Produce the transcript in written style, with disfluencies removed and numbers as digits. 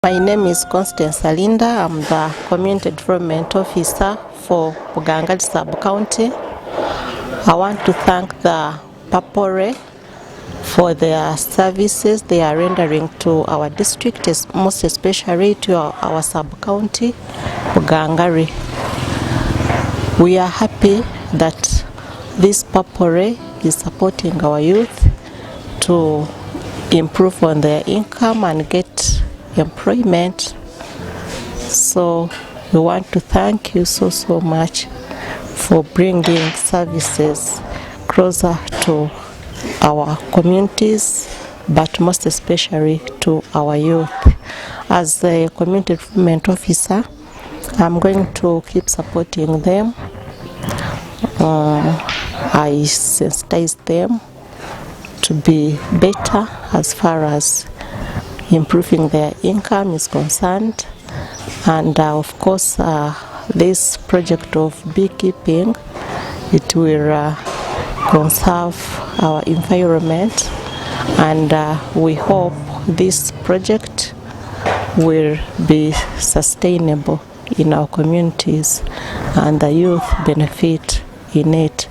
My name is Constance Alinda. I'm the Community Development Officer for Bugangari Sub-County. I want to thank the Papore for their services they are rendering to our district, most especially to our sub-county, Bugangari. We are happy that this Papore is supporting our youth to improve on their income and get employment. So we want to thank you so much for bringing services closer to our communities, but most especially to our youth. As the community development officer, I'm going to keep supporting them. I sensitize them to be better as far as improving their income is concerned, and of course this project of beekeeping, it will conserve our environment, and we hope this project will be sustainable in our communities and the youth benefit in it.